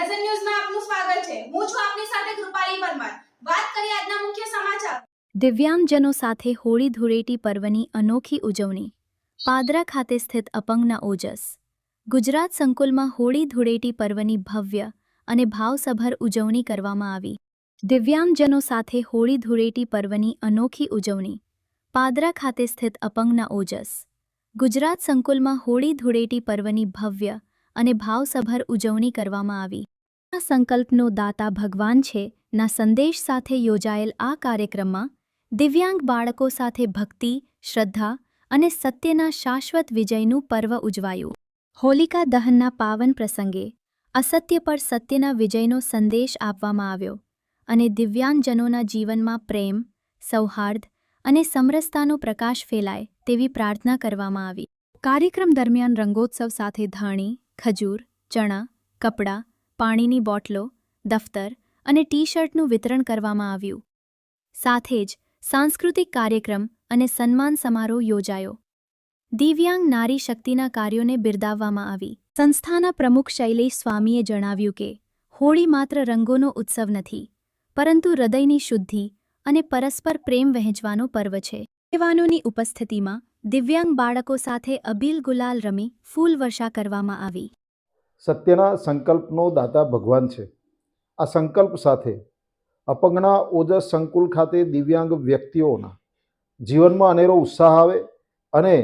Present ન્યૂઝમાં આપનું સ્વાગત છે। હું છું આપની સાથે કૃપાલી પરમાર। વાત કરીએ આજના મુખ્ય સમાચાર। દિવ્યાંગજનો સાથે હોળી ધૂળેટી પર્વની અનોખી ઉજવણી। પાદરા ખાતે સ્થિત અપંગના ઓજસ ગુજરાત સંકુલમાં હોળી ધૂળેટી પર્વની ભવ્ય અને ભાવસભર ઉજવણી કરવામાં આવી। દિવ્યાંગજનો સાથે હોળી ધૂળેટી પર્વની અનોખી ઉજવણી। પાદરા ખાતે સ્થિત અપંગના ઓજસ ગુજરાત સંકુલમાં હોળી ધૂળેટી પર્વની ભવ્ય અને ભાવસભર ઉજવણી કરવામાં આવી। આ સંકલ્પનો દાતા ભગવાન છે ના સંદેશ સાથે યોજાયેલ આ કાર્યક્રમમાં દિવ્યાંગ બાળકો સાથે ભક્તિ, શ્રદ્ધા અને સત્યના શાશ્વત વિજયનું પર્વ ઉજવાયું। હોલિકા દહનના પાવન પ્રસંગે અસત્ય પર સત્યના વિજયનો સંદેશ આપવામાં આવ્યો અને દિવ્યાંગજનોના જીવનમાં પ્રેમ, સૌહાર્દ અને સમરસતાનો પ્રકાશ ફેલાય તેવી પ્રાર્થના કરવામાં આવી। કાર્યક્રમ દરમિયાન રંગોત્સવ સાથે ધાણી, ખજૂર, ચણા, કપડાં, પાણીની બોટલો, દફતર અને ટી-શર્ટનું વિતરણ કરવામાં આવ્યું। સાથે જ સાંસ્કૃતિક કાર્યક્રમ અને સન્માન સમારોહ યોજાયો। દિવ્યાંગ નારી શક્તિના કાર્યોને બિરદાવવામાં આવી। સંસ્થાના પ્રમુખ શૈલેષ સ્વામીએ જણાવ્યું કે હોળી માત્ર રંગોનો ઉત્સવ નથી, પરંતુ હૃદયની શુદ્ધિ અને પરસ્પર પ્રેમ વહેંચવાનો પર્વ છે। આગેવાનોની ઉપસ્થિતિમાં દિવ્યાંગ બાળકો સાથે અબીલ ગુલાલ રમી ફૂલ વર્ષા કરવામાં આવી। સત્યના સંકલ્પનો દાતા ભગવાન છે। આ સંકલ્પ સાથે અપંગના ઓજસ સંકુલ ખાતે દિવ્યાંગ વ્યક્તિઓના જીવનમાં અનેરો ઉત્સાહ આવે અને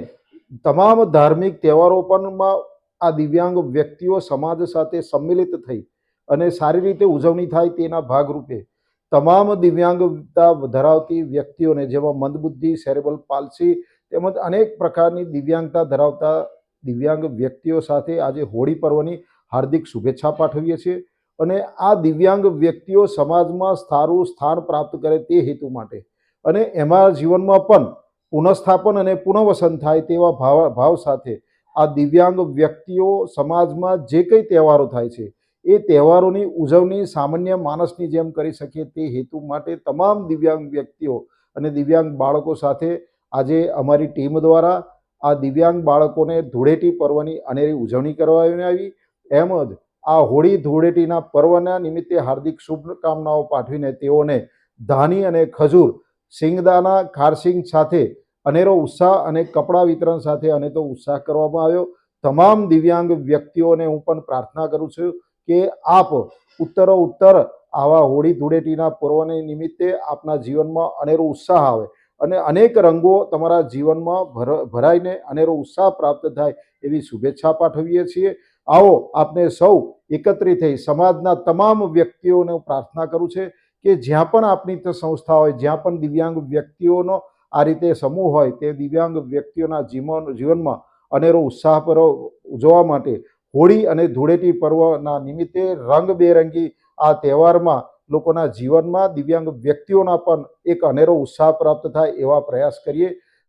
તમામ ધાર્મિક તહેવારો પણમાં આ દિવ્યાંગ વ્યક્તિઓ સમાજ સાથે સંમિલિત થઈ અને સારી રીતે ઉજવણી થાય તેના ભાગરૂપે તમામ દિવ્યાંગતા ધરાવતી વ્યક્તિઓને જેમાં મંદબુદ્ધિ, સેરેબ્રલ પાલ્સી તેમજ અનેક પ્રકારની દિવ્યાંગતા ધરાવતા દિવ્યાંગ વ્યક્તિઓ સાથે આજે હોળી પર્વની હાર્દિક શુભેચ્છા પાઠવીએ છીએ અને આ દિવ્યાંગ વ્યક્તિઓ સમાજમાં સારું સ્થાન પ્રાપ્ત કરે તે હેતુ માટે અને એમાં જીવનમાં પણ પુનઃસ્થાપન અને પુનઃવસન થાય તેવા ભાવ સાથે આ દિવ્યાંગ વ્યક્તિઓ સમાજમાં જે કંઈ તહેવારો થાય છે એ તહેવારોની ઉજવણી સામાન્ય માણસની જેમ કરી શકે તે હેતુ માટે તમામ દિવ્યાંગ વ્યક્તિઓ અને દિવ્યાંગ બાળકો સાથે આજે અમારી ટીમ દ્વારા આ દિવ્યાંગ બાળકોને ધૂળેટી પર્વની અનેરી ઉજવણી કરવામાં આવી। એમ જ આ હોળી ધૂળેટીના પર્વના નિમિત્તે હાર્દિક શુભકામનાઓ પાઠવીને તેઓને ધાની અને ખજૂર, સિંગદાણા, ખારસિંગ સાથે અનેરો ઉત્સાહ અને કપડા વિતરણ સાથે અનેરો ઉત્સાહ કરવામાં આવ્યો। તમામ દિવ્યાંગ વ્યક્તિઓને હું પણ પ્રાર્થના કરું છું કે આપ ઉત્તરોત્તર આવા હોળી ધૂળેટીના પર્વને નિમિત્તે આપના જીવનમાં અનેરો ઉત્સાહ આવે અને અનેક રંગો તમારા જીવનમાં ભરાઈને અનેરો ઉત્સાહ પ્રાપ્ત થાય એવી શુભેચ્છા પાઠવીએ છીએ। આવો આપને સૌ એકત્રિત થઈ સમાજના તમામ વ્યક્તિઓને પ્રાર્થના કરું છે કે જ્યાં પણ આપની સંસ્થા હોય, જ્યાં પણ દિવ્યાંગ વ્યક્તિઓનો આ રીતે સમૂહ હોય તે દિવ્યાંગ વ્યક્તિઓના જીવનમાં અનેરો ઉત્સાહ પર ઉજવવા માટે હોળી અને ધૂળેટી પર્વના નિમિત્તે રંગબેરંગી આ તહેવારમાં લોકોના જીવનમાં દિવ્યાંગ વ્યક્તિઓના પણ એક અનેરો ઉત્સાહ પ્રાપ્ત થાય એવા પ્રયાસ કરીએ।